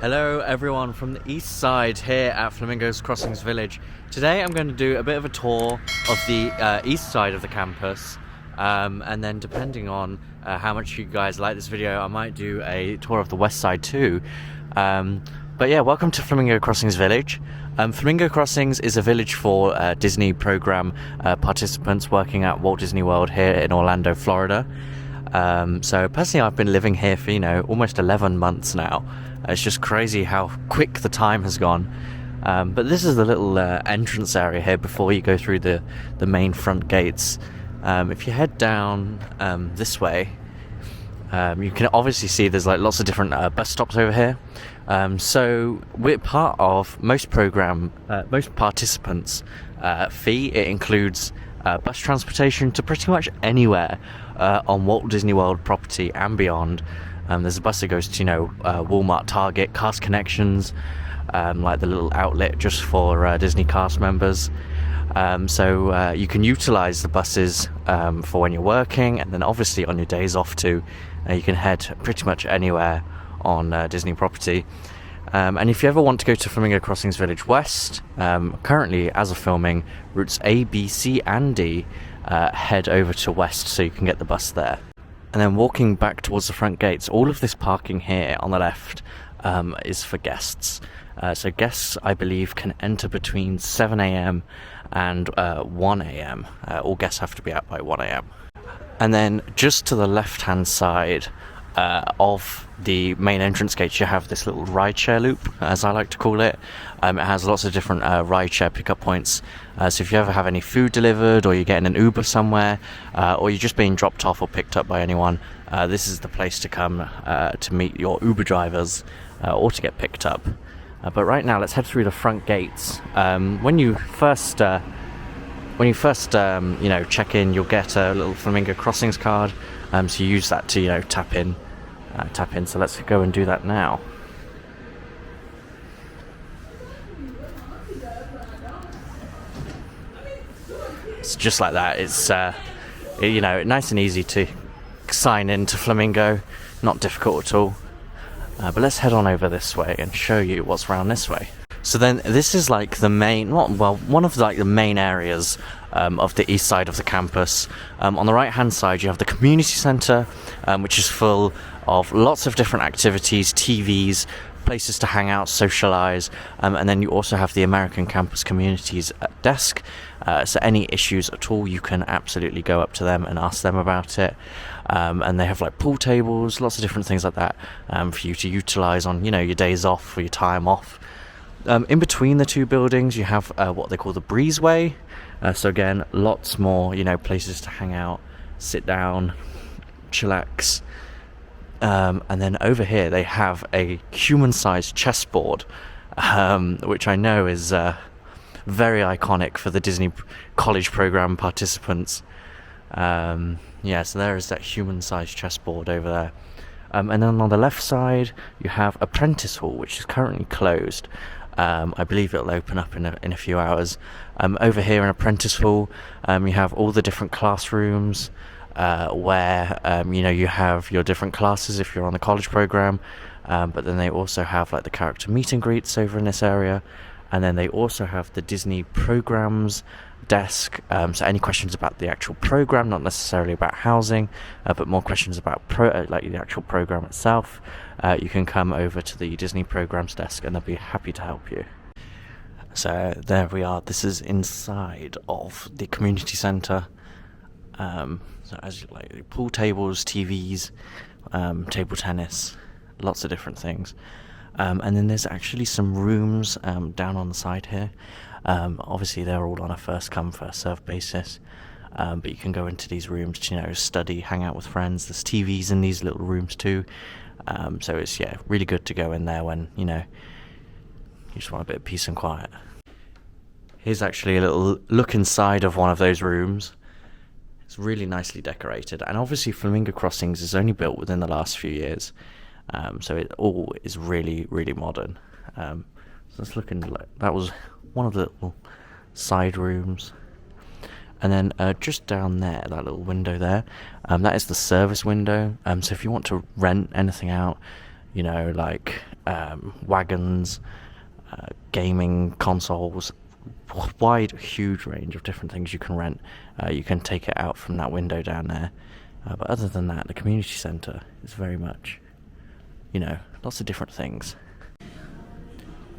Hello everyone from the east side here at Flamingo's Crossings Village. Today I'm going to do a bit of a tour of the east side of the campus, and then depending on how much you guys like this video, I might do a tour of the west side too. But yeah, welcome to Flamingo Crossings Village. Flamingo Crossings is a village for Disney program participants working at Walt Disney World here in Orlando, Florida. So personally I've been living here for almost 11 months now. It's just crazy how quick the time has gone. But this is the little entrance area here before you go through the main front gates. If you head down this way, you can obviously see there's like lots of different bus stops over here. So we're part of most participants' fee. It includes bus transportation to pretty much anywhere on Walt Disney World property and beyond. There's a bus that goes to Walmart, Target, Cast Connections, like the little outlet just for Disney cast members. So you can utilize the buses for when you're working, and then obviously on your days off too. You can head pretty much anywhere on Disney property. And if you ever want to go to Flamingo Crossings Village West, currently as of filming, routes A, B, C and D head over to West, so you can get the bus there. And then walking back towards the front gates, all of this parking here on the left is for guests. So guests, I believe, can enter between 7 a.m. and 1 a.m. All guests have to be out by 1 a.m. And then just to the left-hand side of the main entrance gate, you have this little rideshare loop, as I like to call it. It has lots of different rideshare pickup points. So if you ever have any food delivered, or you're getting an Uber somewhere, or you're just being dropped off or picked up by anyone, this is the place to come to meet your Uber drivers or to get picked up. But right now, let's head through the front gates. When you first check in, you'll get a little Flamingo Crossings card. So you use that to tap in. So let's go and do that now. It's just like that. It's nice and easy to sign into Flamingo, not difficult at all. But let's head on over this way and show you what's around this way. So then this is like the main, one of the main areas of the east side of the campus. On the right hand side you have the community centre, which is full of lots of different activities, TVs, places to hang out, socialise, and then you also have the American Campus Communities desk. So any issues at all, you can absolutely go up to them and ask them about it. And they have like pool tables, lots of different things like that for you to utilise on your days off or your time off. In between the two buildings you have what they call the breezeway. So again, lots more places to hang out, sit down, chillax. And then over here they have a human-sized chessboard, which I know is very iconic for the Disney college program participants. So there is that human-sized chessboard over there. And then on the left side you have Apprentice Hall, which is currently closed. I believe it'll open up in a few hours. Over here in Apprentice Hall, you have all the different classrooms where you have your different classes if you're on the college program. But then they also have like the character meet and greets over in this area, and then they also have the Disney programs desk. So any questions about the actual program, not necessarily about housing, but more questions about the actual program itself, you can come over to the Disney programs desk and they'll be happy to help you. So there we are. This is inside of the community centre. So as you like, pool tables, TVs, table tennis, lots of different things. And then there's actually some rooms down on the side here. Obviously they're all on a first come first served basis, but you can go into these rooms to study, hang out with friends. There's TVs in these little rooms too, so it's really good to go in there when you just want a bit of peace and quiet. Here's actually a little look inside of one of those rooms. It's really nicely decorated, and obviously Flamingo Crossings is only built within the last few years, so it all is really, really modern. So it's looking like that was one of the little side rooms. And then just down there, that little window there, that is the service window. So if you want to rent anything out, you know, like wagons, gaming consoles, wide, huge range of different things you can rent. You can take it out from that window down there. But other than that, the community centre is very much, you know, lots of different things.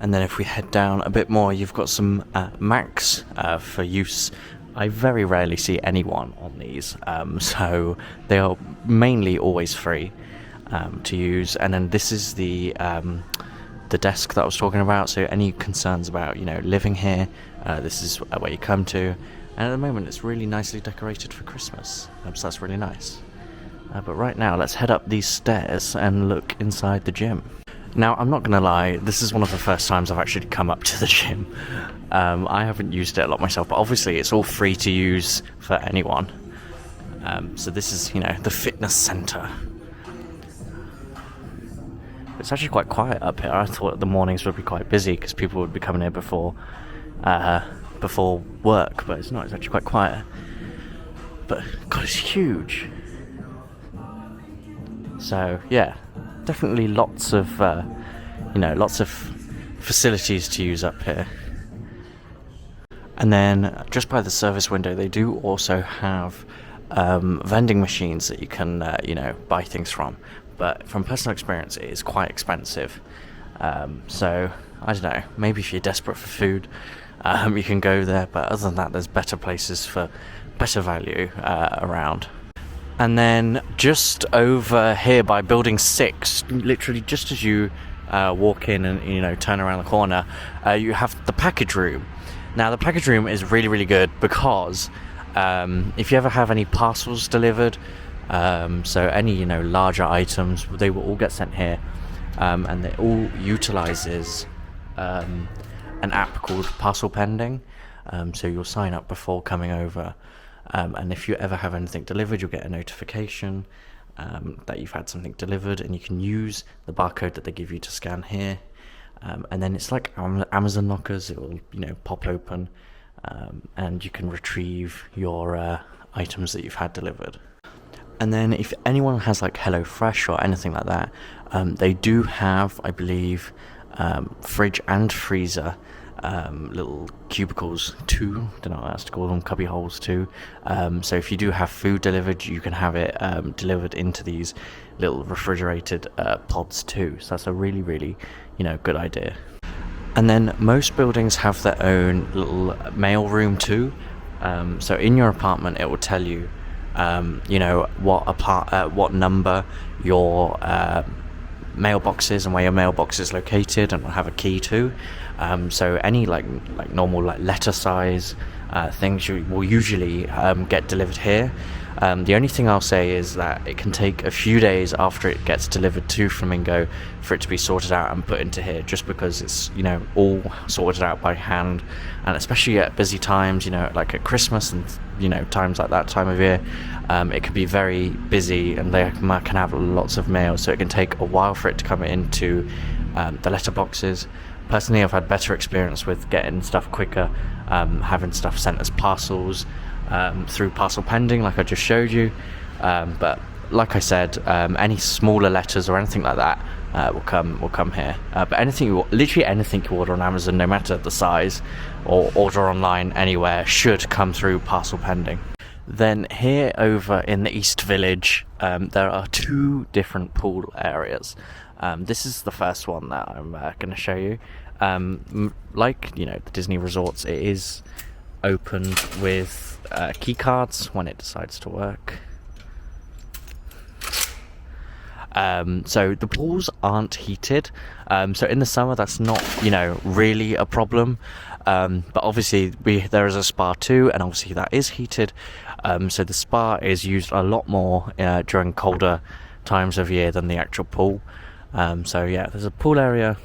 And then if we head down a bit more, you've got some Macs for use. I very rarely see anyone on these, so they are mainly always free to use. And then this is the desk that I was talking about. So any concerns about, you know, living here, this is where you come to. And at the moment, it's really nicely decorated for Christmas, so that's really nice. But right now, let's head up these stairs and look inside the gym. Now, I'm not going to lie, this is one of the first times I've actually come up to the gym. I haven't used it a lot myself, but obviously it's all free to use for anyone. So this is, you know, the fitness centre. It's actually quite quiet up here. I thought the mornings would be quite busy because people would be coming here before work, but it's not. It's actually quite quiet. But God, it's huge. So yeah, definitely lots of facilities to use up here. And then just by the service window, they do also have vending machines that you can buy things from. But from personal experience, it is quite expensive. So I don't know. Maybe if you're desperate for food, you can go there. But other than that, there's better places for better value around. And then just over here by Building 6, literally just as you walk in and, you know, turn around the corner, you have the package room. Now, the package room is really, really good because if you ever have any parcels delivered, so any, you know, larger items, they will all get sent here, and it all utilizes an app called Parcel Pending. So you'll sign up before coming over. And if you ever have anything delivered, you'll get a notification that you've had something delivered, and you can use the barcode that they give you to scan here. And then it's like Amazon lockers. It will, you know, pop open, and you can retrieve your items that you've had delivered. And then if anyone has like HelloFresh or anything like that, they do have, I believe, fridge and freezer little cubicles too. Don't know what else to call them, cubby holes too. So if you do have food delivered, you can have it delivered into these little refrigerated pods too. So that's a really, really, you know, good idea. And then most buildings have their own little mail room too. So in your apartment, it will tell you, you know, what number your mailbox is and where your mailbox is located, and will have a key too. So any like normal like letter size things you will usually get delivered here. The only thing I'll say is that it can take a few days after it gets delivered to Flamingo for it to be sorted out and put into here, just because it's, you know, all sorted out by hand, and especially at busy times, you know, like at Christmas and, you know, times like that time of year, it can be very busy and they can have lots of mail, so it can take a while for it to come into the letterboxes. Personally, I've had better experience with getting stuff quicker, having stuff sent as parcels through Parcel Pending, like I just showed you. But like I said, any smaller letters or anything like that will come here. But literally anything you order on Amazon, no matter the size, or order online anywhere, should come through Parcel Pending. Then here over in the East Village, there are two different pool areas. This is the first one that I'm going to show you. Like, you know, the Disney resorts, it is opened with key cards when it decides to work. So the pools aren't heated. So in the summer, that's not, you know, really a problem. But obviously there is a spa too, and obviously that is heated. So the spa is used a lot more during colder times of year than the actual pool. So yeah, there's a pool area.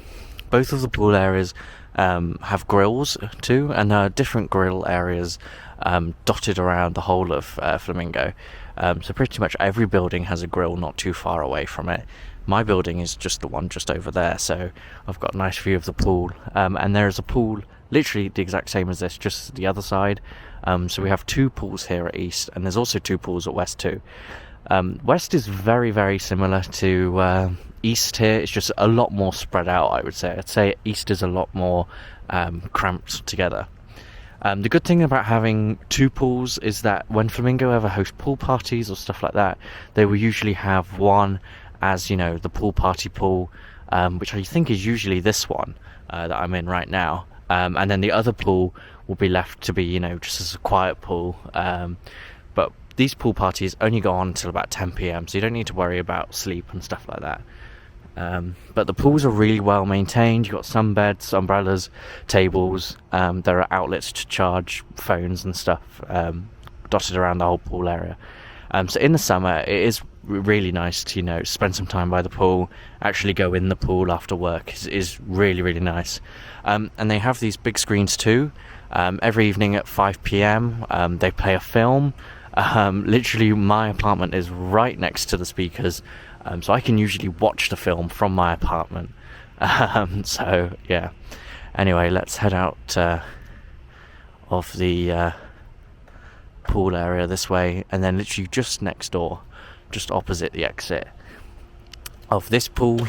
Both of the pool areas have grills too, and there are different grill areas dotted around the whole of Flamingo. So pretty much every building has a grill not too far away from it. My building is just the one just over there, so I've got a nice view of the pool. And there is a pool literally the exact same as this, just the other side. So we have two pools here at East, and there's also two pools at West too. West is very, very similar to east here, it's just a lot more spread out, I would say. I'd say east is a lot more cramped together. The good thing about having two pools is that when Flamingo ever host pool parties or stuff like that, they will usually have one as, you know, the pool party pool, which I think is usually this one that I'm in right now. And then the other pool will be left to be, you know, just as a quiet pool. But these pool parties only go on until about 10 p.m, so you don't need to worry about sleep and stuff like that. But the pools are really well maintained. You've got sunbeds, umbrellas, tables. There are outlets to charge phones and stuff dotted around the whole pool area. So in the summer, it is really nice to, you know, spend some time by the pool, actually go in the pool after work is really, really nice. And they have these big screens too. Every evening at 5 p.m, they play a film. Literally, my apartment is right next to the speakers. So I can usually watch the film from my apartment. So, yeah. Anyway, let's head out of the pool area this way. And then literally just next door, just opposite the exit of this pool,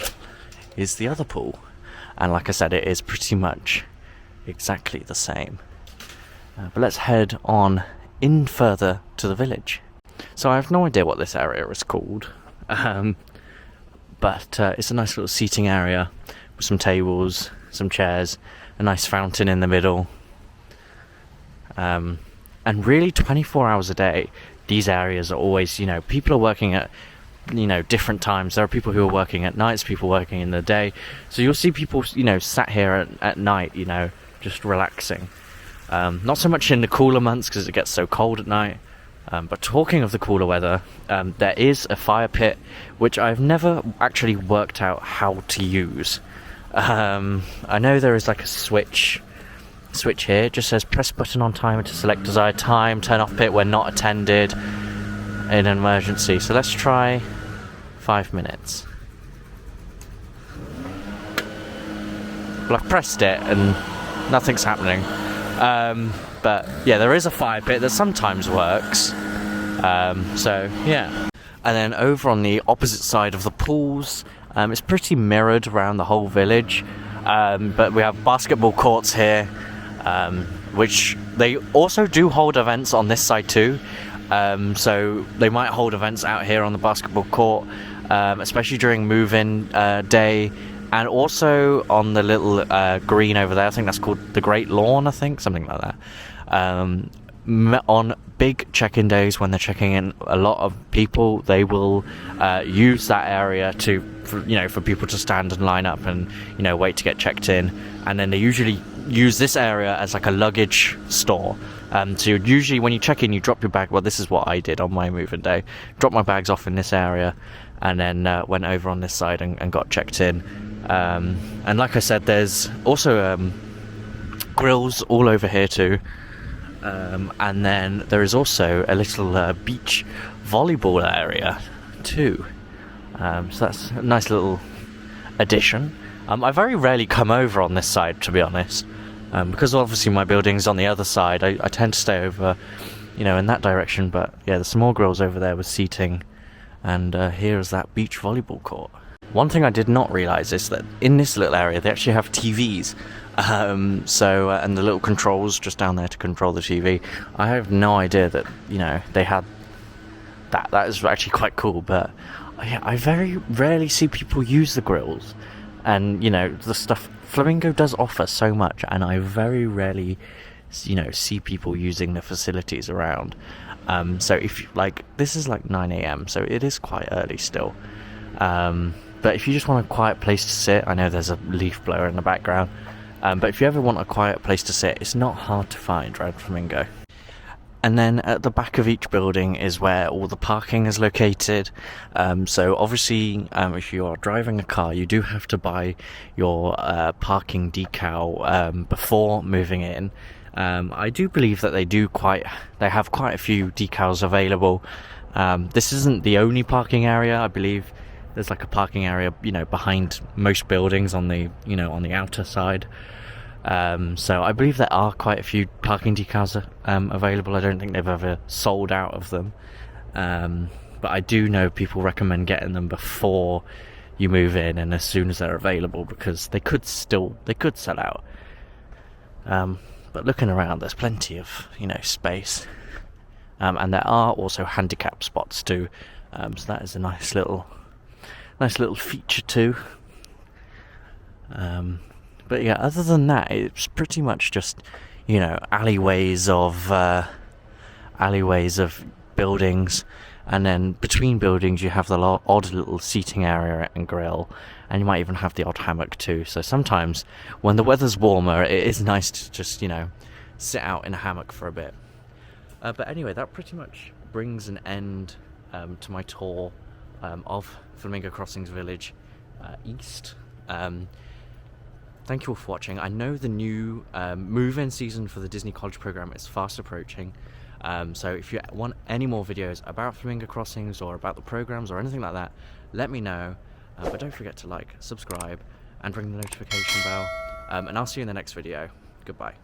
is the other pool. And like I said, it is pretty much exactly the same. But let's head on in further to the village. So I have no idea what this area is called. But it's a nice little seating area with some tables, some chairs, a nice fountain in the middle. And really 24 hours a day, these areas are always, you know, people are working at, you know, different times. There are people who are working at nights, people working in the day. So you'll see people, you know, sat here at night, you know, just relaxing. Not so much in the cooler months because it gets so cold at night. But talking of the cooler weather, there is a fire pit which I've never actually worked out how to use. I know there is like a switch here. It just says press button on timer to select desired time, turn off pit when not attended in an emergency. So let's try 5 minutes. Well, I've pressed it and nothing's happening. But yeah, there is a fire pit that sometimes works. So yeah. And then over on the opposite side of the pools, it's pretty mirrored around the whole village. But we have basketball courts here, which they also do hold events on this side too. So they might hold events out here on the basketball court, especially during move-in day. And also on the little green over there, I think that's called the Great Lawn, I think, something like that. On big check-in days, when they're checking in a lot of people, they will use that area for people to stand and line up and, you know, wait to get checked in. And then they usually use this area as like a luggage store. So usually when you check in, you drop your bag. Well, this is what I did on my move-in day. Dropped my bags off in this area, and then went over on this side and got checked in. And like I said, there's also grills all over here too. And then there is also a little beach volleyball area too. So that's a nice little addition. I very rarely come over on this side, to be honest, because obviously my building's on the other side. I tend to stay over, you know, in that direction. But yeah, there's some more grills over there with seating, and here is that beach volleyball court. One thing I did not realise is that in this little area they actually have TVs. And the little controls just down there to control the TV. I have no idea that, you know, they had that. That is actually quite cool, but I very rarely see people use the grills. And, you know, the stuff Flamingo does offer so much, and I very rarely, you know, see people using the facilities around. So if, like, this is like 9 a.m, so it is quite early still. But if you just want a quiet place to sit, I know there's a leaf blower in the background. But if you ever want a quiet place to sit, it's not hard to find around Flamingo. And then at the back of each building is where all the parking is located. So obviously, if you are driving a car, you do have to buy your parking decal before moving in. I do believe that they have quite a few decals available. This isn't the only parking area. I believe there's like a parking area, you know, behind most buildings on the, you know, on the outer side. So I believe there are quite a few parking decals available. I don't think they've ever sold out of them. But I do know people recommend getting them before you move in and as soon as they're available, because they could sell out. But looking around, there's plenty of space, and there are also handicap spots too. So that is a nice little feature too. But yeah, other than that, it's pretty much just alleyways of buildings, and then between buildings you have the odd little seating area and grill, and you might even have the odd hammock too. So sometimes when the weather's warmer, it is nice to just sit out in a hammock for a bit. But anyway, that pretty much brings an end to my tour of Flamingo Crossings Village East. Thank you all for watching. I know the new move-in season for the Disney College program is fast approaching. So if you want any more videos about Flamingo Crossings or about the programs or anything like that, let me know. But don't forget to like, subscribe, and ring the notification bell. And I'll see you in the next video. Goodbye.